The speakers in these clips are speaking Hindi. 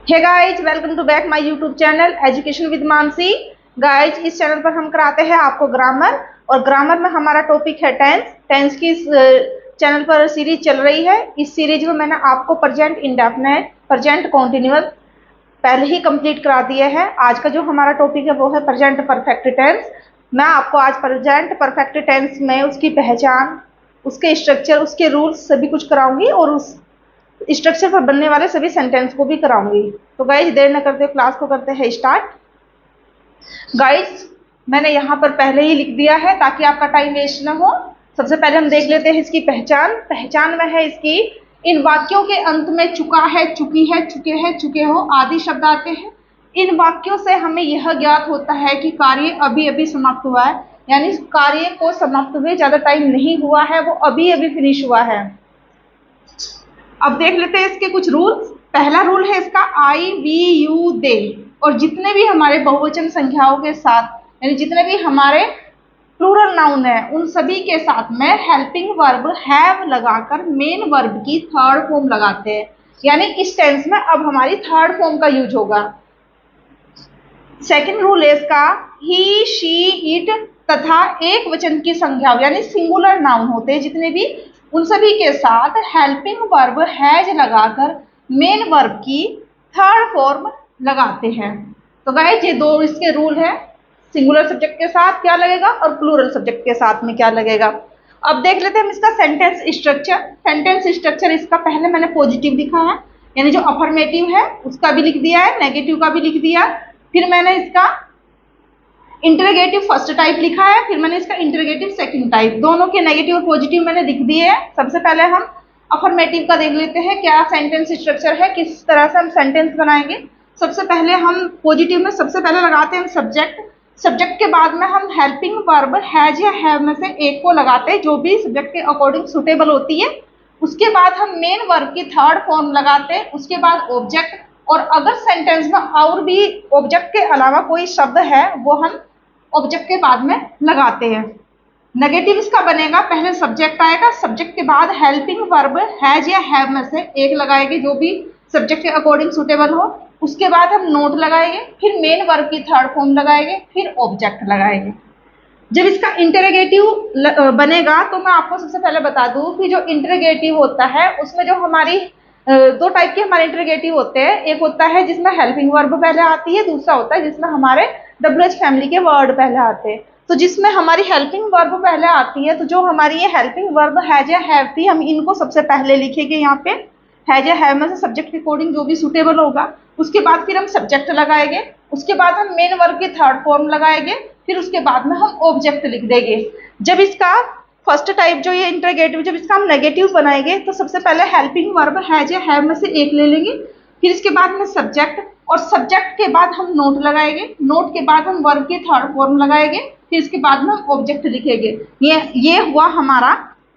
Hey guys, welcome to back my YouTube channel education with Mansi. Guys, इस चैनल पर हम कराते हैं आपको ग्रामर, और ग्रामर में हमारा टॉपिक है टेंस। टेंस की चैनल पर सीरीज चल रही है। इस सीरीज में मैंने आपको प्रेजेंट इंडेफिनिट, प्रेजेंट कॉन्टिन्यूअस पहले ही कंप्लीट करा दिया है। आज का जो हमारा टॉपिक है वो है प्रेजेंट परफेक्ट टेंस। मैं आपको आज प्रेजेंट परफेक्ट टेंस में उसकी पहचान, उसके स्ट्रक्चर, उसके रूल्स सभी कुछ कराऊंगी, और उस स्ट्रक्चर पर बनने वाले सभी सेंटेंस को भी कराऊंगी। तो गाइज, देर न करते क्लास को करते हैं स्टार्ट। गाइज, मैंने यहाँ पर पहले ही लिख दिया है ताकि आपका टाइम वेस्ट ना हो। सबसे पहले हम देख लेते हैं इसकी पहचान। पहचान में है इसकी, इन वाक्यों के अंत में चुका है, चुकी है, चुके हैं, चुके हो आदि शब्द आते हैं। इन वाक्यों से हमें यह ज्ञात होता है कि कार्य अभी अभी समाप्त हुआ है, यानी कार्य को समाप्त हुए ज्यादा टाइम नहीं हुआ है, वो अभी अभी फिनिश हुआ है। अब देख लेते हैं इसके कुछ रूल्स। पहला रूल है इसका आई, वी, यू, दे, और जितने भी हमारे बहुवचन संख्याओं के साथ, यानी जितने भी हमारे प्लूरल नाउन है, उन सभी के साथ में हेल्पिंग वर्ब हैव लगाकर मेन वर्ब की थर्ड फॉर्म लगाते हैं। यानी इस टेंस में अब हमारी थर्ड फॉर्म का यूज होगा। सेकंड रूल है इसका, ही, शी, इट तथा एक वचन की संख्या, यानी सिंगुलर नाउन होते हैं जितने भी, उन सभी के साथ हेल्पिंग वर्ब हैज लगाकर मेन वर्ब की थर्ड फॉर्म लगाते हैं। तो गाइस, ये दो इसके रूल है, सिंगुलर सब्जेक्ट के साथ क्या लगेगा और प्लूरल सब्जेक्ट के साथ में क्या लगेगा। अब देख लेते हैं हम इसका सेंटेंस स्ट्रक्चर। सेंटेंस स्ट्रक्चर इसका पहले मैंने पॉजिटिव लिखा है, यानी जो अफर्मेटिव है उसका भी लिख दिया है, नेगेटिव का भी लिख दिया। फिर मैंने इसका इंटरोगेटिव फर्स्ट टाइप लिखा है, फिर मैंने इसका इंटरोगेटिव सेकंड टाइप, दोनों के नेगेटिव और पॉजिटिव मैंने लिख दिए हैं। सबसे पहले हम अफर्मेटिव का देख लेते हैं क्या सेंटेंस स्ट्रक्चर है, किस तरह से हम सेंटेंस बनाएंगे। सबसे पहले हम पॉजिटिव में सबसे पहले लगाते हैं सब्जेक्ट। सब्जेक्ट के बाद में हम हेल्पिंग वर्ब हैज या हैव में से एक को लगाते हैं, जो भी सब्जेक्ट के अकॉर्डिंग सुटेबल होती है। उसके बाद हम मेन वर्ब की थर्ड फॉर्म लगाते हैं, उसके बाद ऑब्जेक्ट, और अगर सेंटेंस में और भी ऑब्जेक्ट के अलावा कोई शब्द है वो हम ऑब्जेक्ट के बाद में लगाते हैं। नेगेटिव इसका बनेगा, पहले सब्जेक्ट आएगा, सब्जेक्ट के बाद हेल्पिंग वर्ब हैज या हैव में से एक लगाएंगे जो भी सब्जेक्ट के अकॉर्डिंग सुटेबल हो। उसके बाद हम नोट लगाएंगे, फिर मेन वर्ब की थर्ड फॉर्म लगाएंगे, फिर ऑब्जेक्ट लगाएंगे। जब इसका इंटरोगेटिव बनेगा तो मैं आपको सबसे पहले बता दूं कि जो इंटरोगेटिव होता है उसमें जो हमारी दो टाइप के हमारे इंटरोगेटिव होते हैं। एक होता है जिसमें हेल्पिंग वर्ब पहले आती है, दूसरा होता है जिसमें हमारे WH फैमिली के वर्ड पहले आते हैं। तो जिसमें हमारी हेल्पिंग वर्ब पहले आती है, तो जो हमारी ये हेल्पिंग वर्ब हैज या हैव थी, हम इनको सबसे पहले लिखेंगे यहाँ पे। हैज या हैव में से सब्जेक्ट के अकॉर्डिंग जो भी सुटेबल होगा, उसके बाद फिर हम सब्जेक्ट लगाएंगे, उसके बाद हम मेन वर्ब की थर्ड फॉर्म लगाएंगे, फिर उसके बाद में हम ऑब्जेक्ट लिख देंगे। जब इसका फर्स्ट टाइप जो ये इंटरोगेटिव, जब इसका हम नेगेटिव बनाएंगे तो सबसे पहले हेल्पिंग वर्ब हैज या हैव में से एक ले लेंगे, फिर इसके बाद में सब्जेक्ट, और सब्जेक्ट के बाद हम नोट लगाएंगे, नोट के बाद हम वर्ब की थर्ड फॉर्म लगाएंगे, फिर इसके बाद में हम ऑब्जेक्ट लिखेंगे। ये हुआ हमारा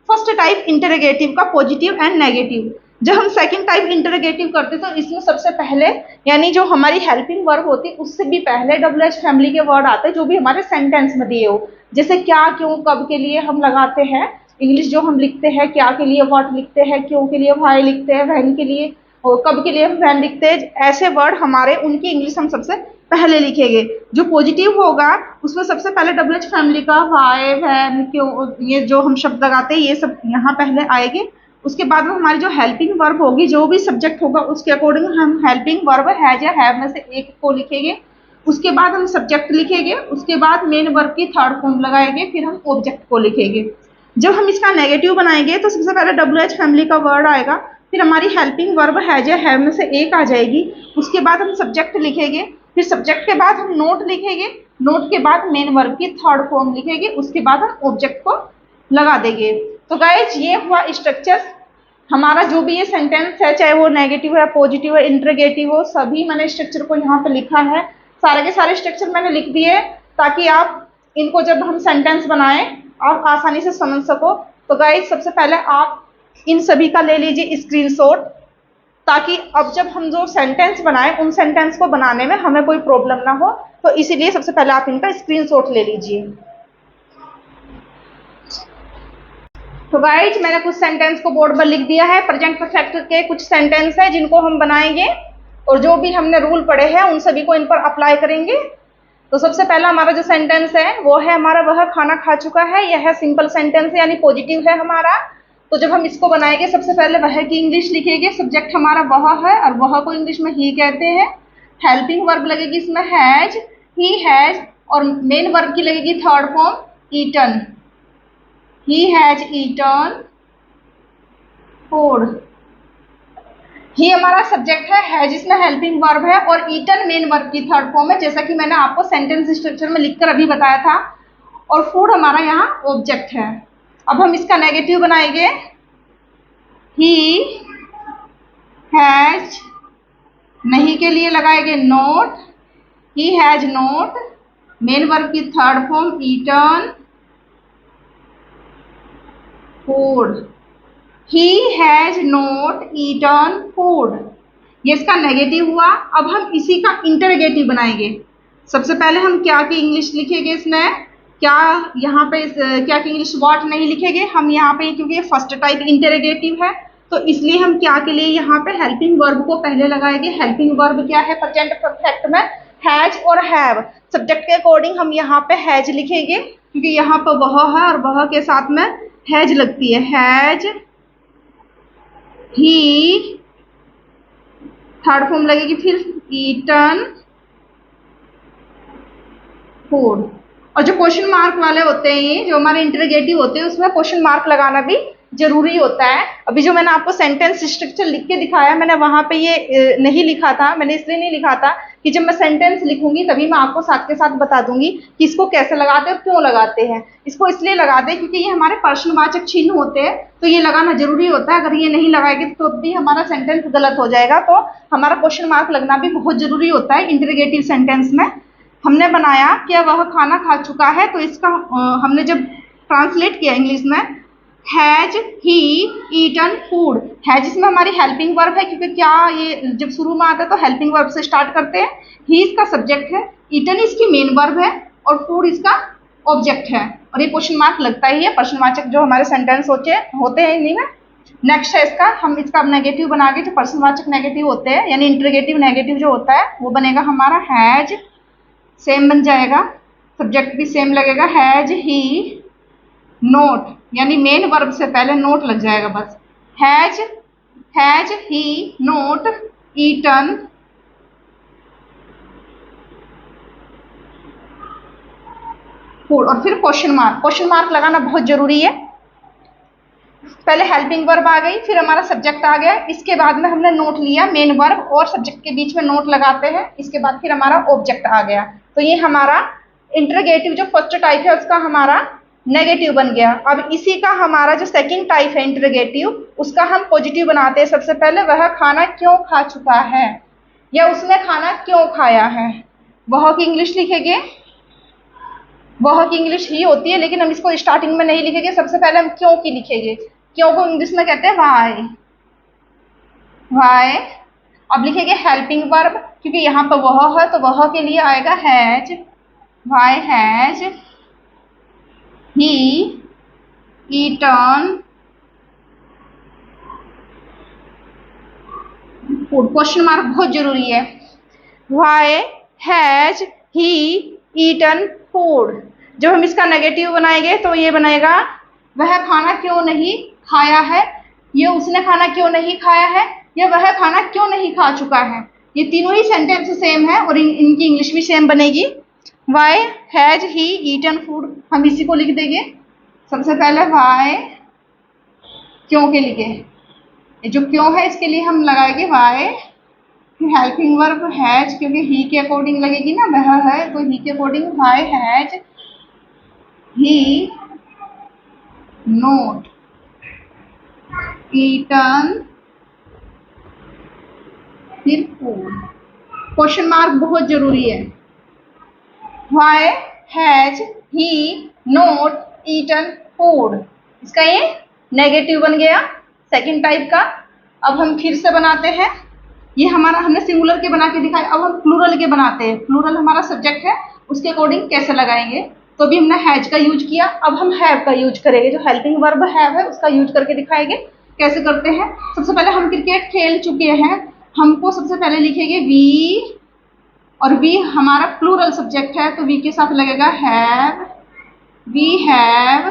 फर्स्ट टाइप इंटरोगेटिव का पॉजिटिव एंड नेगेटिव। जब हम सेकंड टाइप इंटरोगेटिव करते तो इसमें सबसे पहले, यानी जो हमारी हेल्पिंग वर्ब होती उससे भी पहले WH फैमिली के वर्ड आते हैं जो भी हमारे सेंटेंस में दिए हो। जैसे क्या, क्यों, कब के लिए हम लगाते हैं। इंग्लिश जो हम लिखते हैं, क्या के लिए व्हाट लिखते हैं, क्यों के लिए व्हाई लिखते हैं, व्हेन के लिए और कब के लिए हम व्हेन लिखते हैं। ऐसे वर्ड हमारे, उनकी इंग्लिश हम सबसे पहले लिखेंगे। जो पॉजिटिव होगा उसमें सबसे पहले WH फैमिली का व्हाई, व्हेन, क्यों, ये जो हम शब्द लगाते हैं ये सब यहाँ पहले आएंगे। उसके बाद में हमारी जो हेल्पिंग वर्ब होगी, जो भी सब्जेक्ट होगा उसके अकॉर्डिंग हम हेल्पिंग वर्ब हैज या हैव में से एक को लिखेंगे। उसके बाद हम सब्जेक्ट लिखेंगे, उसके बाद मेन वर्ब की थर्ड फॉर्म लगाएंगे, फिर हम ऑब्जेक्ट को लिखेंगे। जब हम इसका नेगेटिव बनाएंगे तो सबसे पहले WH फैमिली का वर्ड आएगा, फिर हमारी हेल्पिंग वर्ब हैज या हैव में से एक आ जाएगी। उसके बाद हम सब्जेक्ट लिखेंगे, फिर सब्जेक्ट के बाद हम नोट लिखेंगे, नोट के बाद मेन वर्ब की थर्ड फॉर्म लिखेंगे, उसके बाद हम ऑब्जेक्ट को लगा देंगे। तो गाइज, ये हुआ स्ट्रक्चर हमारा। जो भी ये सेंटेंस है, चाहे वो नेगेटिव है, पॉजिटिव है, इंटरोगेटिव हो, सभी मैंने स्ट्रक्चर को यहाँ पे लिखा है। सारे के सारे स्ट्रक्चर मैंने लिख दिए ताकि आप इनको जब हम सेंटेंस बनाएं आप आसानी से समझ सको। तो गाइज, सबसे पहले आप इन सभी का ले लीजिए स्क्रीनशॉट, ताकि अब जब हम जो सेंटेंस बनाएं उन सेंटेंस को बनाने में हमें कोई प्रॉब्लम ना हो। तो इसीलिए सबसे पहले आप इनका स्क्रीनशॉट ले लीजिए। तो गाइज मैंने कुछ सेंटेंस को बोर्ड पर लिख दिया है। प्रेजेंट परफेक्ट के कुछ सेंटेंस है जिनको हम बनाएंगे और जो भी हमने रूल पढ़े हैं उन सभी को इन पर अप्लाई करेंगे। तो सबसे पहला हमारा जो सेंटेंस है वो है हमारा वह खाना खा चुका है। यह है सिंपल सेंटेंस है यानी पॉजिटिव है हमारा। तो जब हम इसको बनाएंगे सबसे पहले वह की इंग्लिश लिखेंगे। सब्जेक्ट हमारा वह है और वह को इंग्लिश में ही कहते हैं। हेल्पिंग वर्ब लगेगी इसमें हैज, ही हैज, और मेन वर्ब की लगेगी third form eaten, he has eaten food। He हमारा सब्जेक्ट है, हैज इसमें हेल्पिंग वर्ब है और ईटन मेन वर्ब की थर्ड फॉर्म है, जैसा कि मैंने आपको सेंटेंस स्ट्रक्चर में लिखकर अभी बताया था। और फूड हमारा यहाँ ऑब्जेक्ट है। अब हम इसका नेगेटिव बनाएंगे। ही हैज, नहीं के लिए लगाएंगे not, he has not, main verb की third form eaten food, he has not eaten food। ये इसका नेगेटिव हुआ। अब हम इसी का इंटरोगेटिव बनाएंगे। सबसे पहले हम क्या की इंग्लिश लिखेंगे इसमें, क्या यहाँ पे क्या की इंग्लिश व्हाट नहीं लिखेंगे हम यहाँ पे, क्योंकि ये फर्स्ट टाइप इंटरोगेटिव है तो इसलिए हम क्या के लिए यहाँ पे हेल्पिंग वर्ब को पहले लगाएंगे। हेल्पिंग वर्ब क्या है प्रेजेंट परफेक्ट में, हैज और हैव। सब्जेक्ट के अकॉर्डिंग हम यहाँ पे हैज लिखेंगे क्योंकि यहाँ पर वह है और वह के साथ में हैज लगती है। हैज, ही, थर्ड फॉर्म लगेगी फिर ईटन फूड। और जो क्वेश्चन मार्क वाले होते हैं, जो हमारे इंटरोगेटिव होते हैं, उसमें क्वेश्चन मार्क लगाना भी जरूरी होता है। अभी जो मैंने आपको सेंटेंस स्ट्रक्चर लिख के दिखाया, मैंने वहां पे ये नहीं लिखा था। मैंने इसलिए नहीं लिखा था कि जब मैं सेंटेंस लिखूंगी तभी मैं आपको साथ के साथ बता दूंगी कि इसको कैसे लगाते हैं और क्यों लगाते हैं। इसको इसलिए लगाते हैं क्योंकि ये हमारे प्रश्नवाचक चिन्ह होते हैं, तो ये लगाना जरूरी होता है। अगर ये नहीं लगाएंगे तो भी हमारा सेंटेंस गलत हो जाएगा। तो हमारा क्वेश्चन मार्क लगना भी बहुत जरूरी होता है इंटरोगेटिव सेंटेंस में। हमने बनाया कि वह खाना खा चुका है, तो इसका हमने जब ट्रांसलेट किया इंग्लिश में, has he eaten food. Has इसमें हमारी हेल्पिंग वर्ब है क्योंकि क्या ये जब शुरू में आता है तो हेल्पिंग वर्ब से स्टार्ट करते हैं। ही इसका सब्जेक्ट है, ईटन इसकी मेन वर्ब है और फूड इसका ऑब्जेक्ट है। और ये क्वेश्चन मार्क लगता ही है प्रश्नवाचक जो हमारे सेंटेंस होते हैं इन्हीं में। नेक्स्ट है इसका, हम इसका नेगेटिव बना के, जो प्रश्नवाचक नेगेटिव होते हैं यानी इंटरोगेटिव नेगेटिव जो होता है वो बनेगा हमारा हैज, सेम बन जाएगा, सब्जेक्ट भी सेम लगेगा। हैज ही नोट, यानी मेन वर्ब से पहले नोट लग जाएगा बस। Has he not eaten food. और फिर क्वेश्चन मार्क लगाना बहुत जरूरी है। पहले हेल्पिंग वर्ब आ गई, फिर हमारा सब्जेक्ट आ गया, इसके बाद में हमने नोट लिया, मेन वर्ब और सब्जेक्ट के बीच में नोट लगाते हैं, इसके बाद फिर हमारा ऑब्जेक्ट आ गया। तो ये हमारा इंटरोगेटिव जो फर्स्ट टाइप है उसका हमारा नेगेटिव बन गया। अब इसी का हमारा जो सेकंड टाइप है इंटरोगेटिव, उसका हम पॉजिटिव बनाते हैं। सबसे पहले वह खाना क्यों खा चुका है या उसने खाना क्यों खाया है। वह की इंग्लिश लिखेंगे, वह की इंग्लिश ही होती है लेकिन हम इसको स्टार्टिंग में नहीं लिखेंगे। सबसे पहले हम क्यों की लिखेंगे। क्यों को इंग्लिश में कहते हैं वाई। अब लिखेंगे हेल्पिंग वर्ब क्योंकि यहाँ पर वह है तो वह के लिए आएगा has, why has he eaten food. Question mark बहुत जरूरी है। Why has he eaten food. जब हम इसका नेगेटिव बनाएंगे तो ये बनेगा वह खाना क्यों नहीं खाया है, ये उसने खाना क्यों नहीं खाया है, या वह खाना क्यों नहीं खा चुका है। ये तीनों ही सेंटेंस सेम है और इनकी इंग्लिश भी सेम बनेगी। Why has he eaten food, हम इसी को लिख देंगे। सबसे पहले वाई क्यों के लिए, जो क्यों है इसके लिए हम लगाएंगे वाई, हेल्पिंग वर्ब हैज क्योंकि ही के अकॉर्डिंग लगेगी ना, वह है तो ही के according why has he not eaten फिर फूड। क्वेश्चन मार्क बहुत जरूरी है। Why has he not eaten food, इसका ये नेगेटिव बन गया सेकंड टाइप का। अब हम फिर से बनाते हैं। ये हमारा हमने सिंगुलर के बना के दिखाया, अब हम प्लूरल के बनाते हैं। प्लूरल हमारा सब्जेक्ट है, उसके अकॉर्डिंग कैसे लगाएंगे। तो भी हमने हैज का यूज किया। अब हम हैव का यूज करेंगे, जो हेल्पिंग वर्ब हैव है उसका यूज करके दिखाएंगे। कैसे करते हैं? सबसे पहले हम क्रिकेट खेल चुके हैं, हमको सबसे पहले लिखेंगे वी, और वी हमारा प्लूरल सब्जेक्ट है तो वी के साथ लगेगा हैव। वी हैव,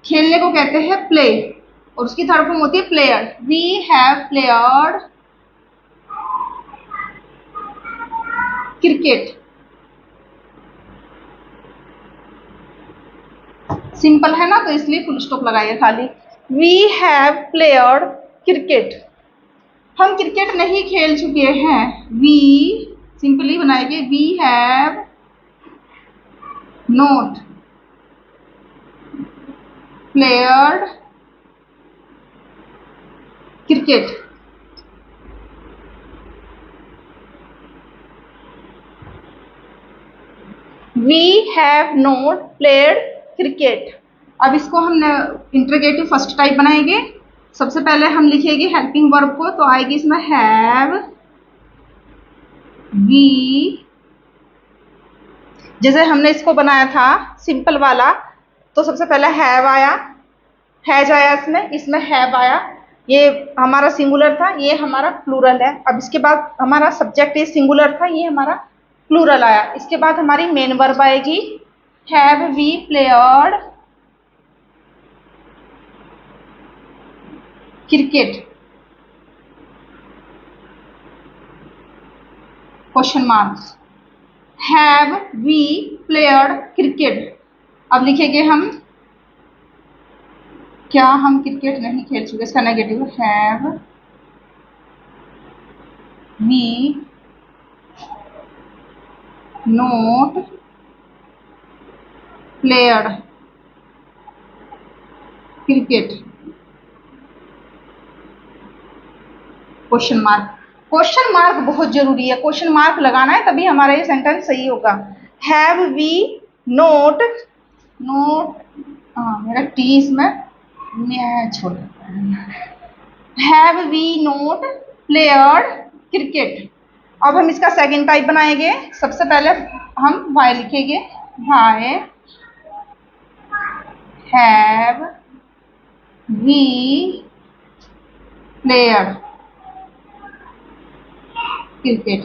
खेलने को कहते हैं प्ले, और उसकी थर्ड फॉर्म होती है played. We have played cricket. Simple है ना, तो इसलिए फुल स्टॉप लगाइए खाली। We have played cricket. हम क्रिकेट नहीं खेल चुके हैं, वी सिंपली बनाएंगे we have not played cricket. We have not played cricket. अब इसको हमने इंटरोगेटिव फर्स्ट टाइप बनाएंगे। सबसे पहले हम लिखेंगे हेल्पिंग वर्ब को, तो आएगी इसमें हैव वी। जैसे हमने इसको बनाया था सिंपल वाला, तो सबसे पहले हैव आया, हैज आया, इसमें हैव आया। ये हमारा सिंगुलर था, ये हमारा प्लूरल है। अब इसके बाद हमारा सब्जेक्ट ये सिंगुलर था, ये हमारा प्लूरल आया। इसके बाद हमारी मेन वर्ब आएगी have we played cricket, question mark. Have we played cricket. अब लिखेंगे हम, क्या हम क्रिकेट नहीं खेल चुके? इसका negative have we not played cricket, question mark. Question mark बहुत जरूरी है, क्वेश्चन मार्क लगाना है तभी हमारा ये सेंटेंस सही होगा। हैव वी नॉट, मेरा टी इसमें छोड़, have we not played cricket. अब हम इसका सेकंड टाइप बनाएंगे। सबसे पहले हम वाई लिखेंगे, why have we played cricket,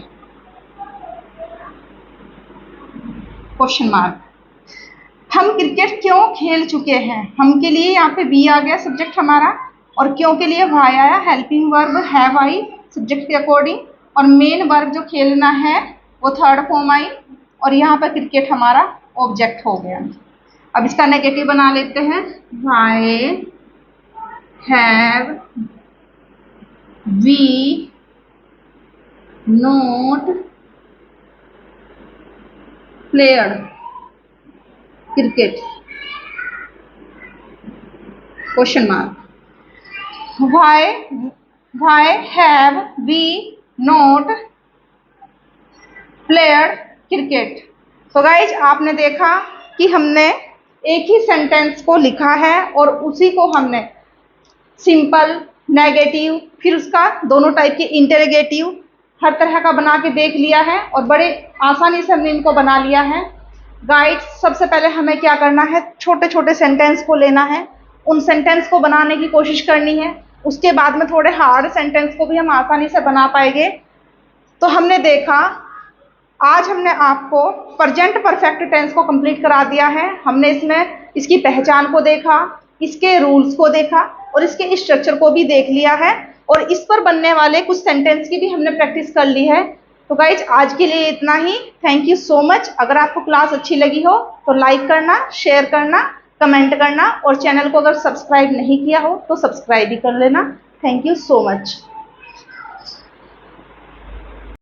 question mark. हम क्रिकेट क्यों खेल चुके हैं? हम के लिए यहाँ पे वी आ गया सब्जेक्ट हमारा, और क्यों के लिए वाई आया, helping verb have I subject के अकॉर्डिंग, और मेन वर्ब जो खेलना है वो थर्ड फॉर्म आई, और यहाँ पर क्रिकेट हमारा ऑब्जेक्ट हो गया। अब इसका नेगेटिव बना लेते हैं, why have we not played cricket, question mark. Why have we not played cricket. तो गाइज आपने देखा कि हमने एक ही सेंटेंस को लिखा है और उसी को हमने सिंपल, नेगेटिव, फिर उसका दोनों टाइप के इंटरोगेटिव, हर तरह का बना के देख लिया है, और बड़े आसानी से हमने इनको बना लिया है। गाइड सबसे पहले हमें क्या करना है, छोटे छोटे सेंटेंस को लेना है, उन सेंटेंस को बनाने की कोशिश करनी है। उसके बाद में थोड़े हार्ड सेंटेंस को भी हम आसानी से बना पाएंगे। तो हमने देखा, आज हमने आपको प्रेजेंट परफेक्ट टेंस को कंप्लीट करा दिया है। हमने इसमें इसकी पहचान को देखा, इसके रूल्स को देखा, और इसके स्ट्रक्चर को भी देख लिया है, और इस पर बनने वाले कुछ सेंटेंस की भी हमने प्रैक्टिस कर ली है। तो गाइज आज के लिए इतना ही। Thank you so much. अगर आपको क्लास अच्छी लगी हो तो लाइक करना, शेयर करना, कमेंट करना, और चैनल को अगर सब्सक्राइब नहीं किया हो तो सब्सक्राइब भी कर लेना। Thank you so much.